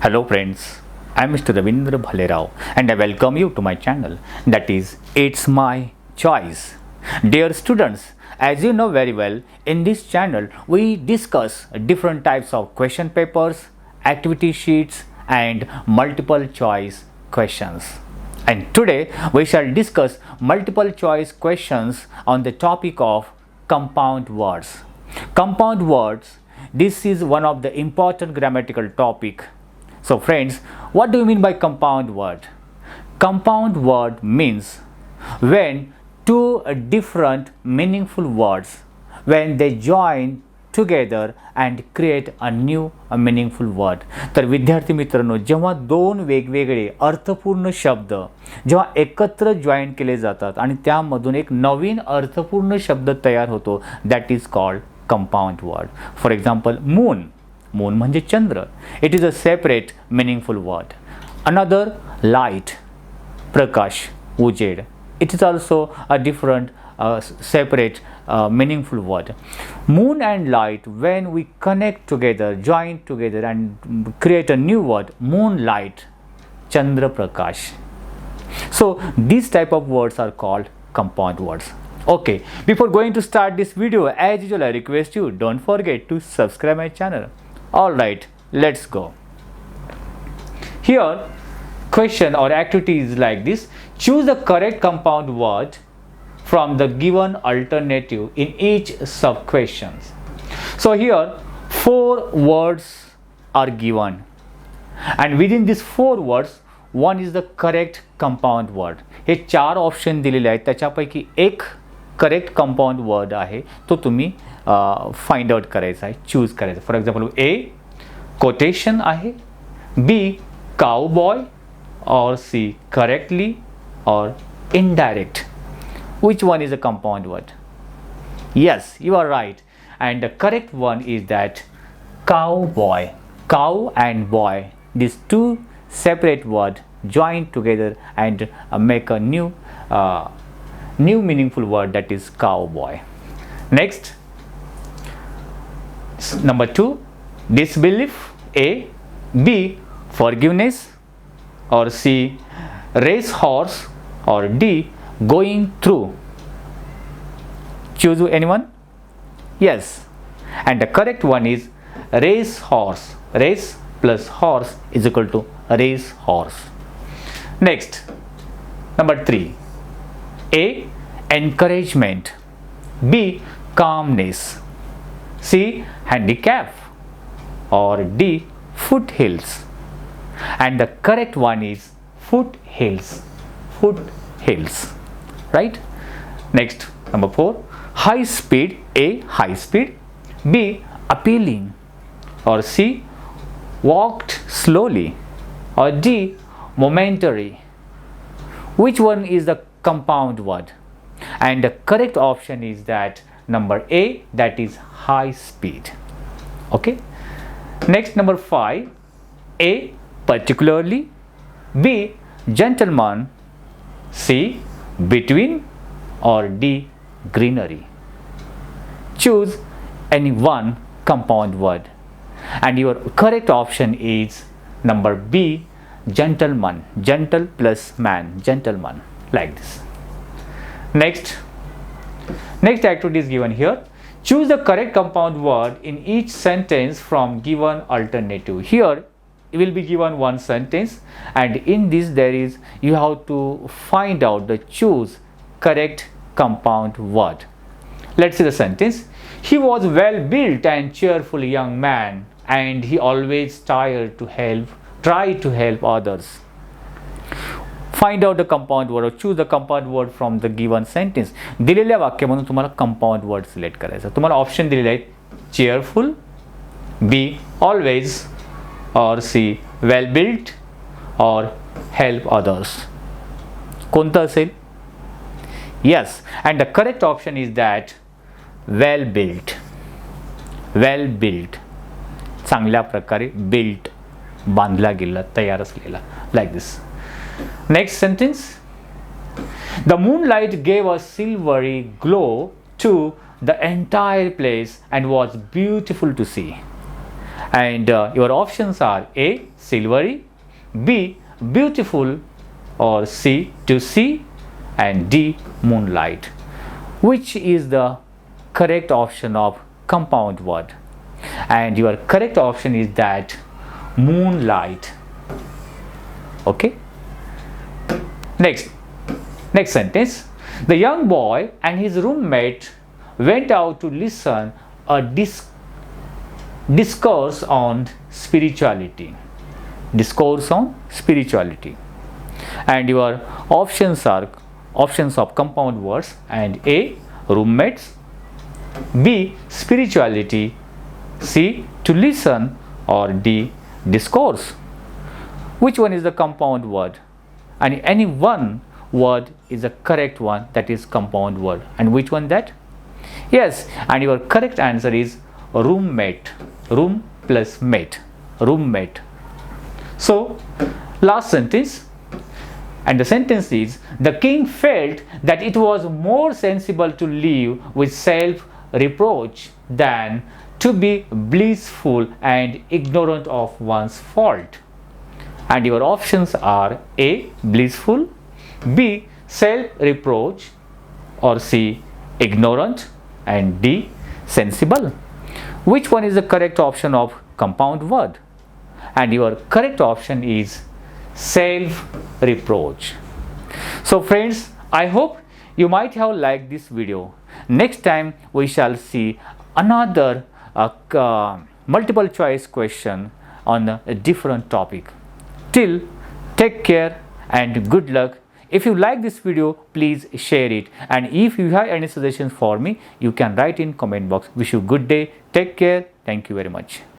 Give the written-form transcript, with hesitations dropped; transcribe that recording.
Hello friends, I am Mr. Ravindra Bhalerao and I welcome you to my channel, that is It's My Choice. Dear students, as you know very well, in this channel we discuss different types of question papers, activity sheets and multiple choice questions. And today we shall discuss multiple choice questions on the topic of compound words. Compound words, this is one of the important grammatical topic. So friends, what do you mean by compound word? Compound word means when two different meaningful words, when they join together and create a new meaningful word. तर विद्यार्थी मित्रांनो, जेव्हा दोन वेगवेगळे अर्थपूर्ण शब्द जेव्हा एकत्र जॉईन केले जातात आणि त्यामधून एक नवीन अर्थपूर्ण शब्द तयार होतो, that is called compound word. For example moon. Moon म्हणजे चंद्र. It is a separate meaningful word. Another light, प्रकाश, उजेड. It is also a different separate meaningful word. Moon and light, when we connect together, join together and create a new word, moonlight, Chandra Prakash. So these type of words are called compound words. Okay, before going to start this video, as usual I request you, don't forget to subscribe my channel. Alright, let's go. Here question or activity is like this. Choose the correct compound word from the given alternative in each sub questions. So here 4 words are given and within these 4 words one is the correct compound word. हे 4 option दिलेले आहेत, त्याच्यापैकी एक correct compound word आहे, तो तुम्ही find out करायचा आहे, चूज करायचा. फॉर एक्झाम्पल ए कोटेशन आहे, बी काउबॉय, और सी करेक्टली, और indirect. Which one is a compound word? Yes, you are right. And the correct one is that cowboy. Cow and boy. These two separate words join together and make a new meaningful word, that is cowboy. Next, number 2, disbelief. A, B, forgiveness, or C, racehorse, or D, going through. Choose anyone? Yes, and the correct one is race horse. Race plus horse is equal to race horse. Next, number 3, A, encouragement, B, calmness, C, handicap, or D, foothills. And the correct one is foothills. Foothills. Right? Next, number 4, high speed. A, high speed, B, appealing, or C, walked slowly, or D, momentary. Which one is the compound word? And the correct option is that number A, that is high speed. Okay. Next, number 5, A, particularly, B, gentleman, C, between, or D, greenery. Choose any one compound word and your correct option is number B, gentleman. Gentle plus man, gentleman, like this. Next activity is given here. Choose the correct compound word in each sentence from given alternative. Here will be given one sentence and in this you have to find out the choose correct compound word. Let's see the sentence. He was well built and cheerful young man and he always tried to help others. Find out the compound word or choose the compound word from the given sentence. दिलेल्या वाक्यामधून तुम्हाला compound word select करायचा. तुम्हाला option दिलेले आहेत cheerful, B, always, or C, well built, or help others. कोणतं असेल? Yes, and the correct option is that well built. Well built, चांगल्या प्रकारे built, बांधला गेला, तयार असलेला, like this. Next sentence. The moonlight gave a silvery glow to the entire place and was beautiful to see. And your options are A. Silvery, B. Beautiful, or C. To see, and D. Moonlight. Which is the correct option of compound word? And your correct option is that moonlight. Okay. Next sentence. The young boy and his roommate went out to listen a discourse on spirituality. Discourse on spirituality. And your options are options of compound words, and A. roommates, B. spirituality, C. to listen, or D. discourse. Which one is the compound word? And any one word is a correct one, that is compound word. And which one that? Yes, and your correct answer is roommate. Room plus mate. Roommate. So, last sentence. And the sentence is, the king felt that it was more sensible to live with self-reproach than to be blissful and ignorant of one's fault. And your options are A. blissful, B. self-reproach, or C. ignorant, and D. sensible. Which one is the correct option of compound word? And your correct option is self-reproach. So friends, I hope you might have liked this video. Next time we shall see another multiple choice question on a different topic. Till, take care and good luck. If you like this video, please share it, and if you have any suggestions for me, you can write in comment box. Wish you good day. Take care. Thank you very much.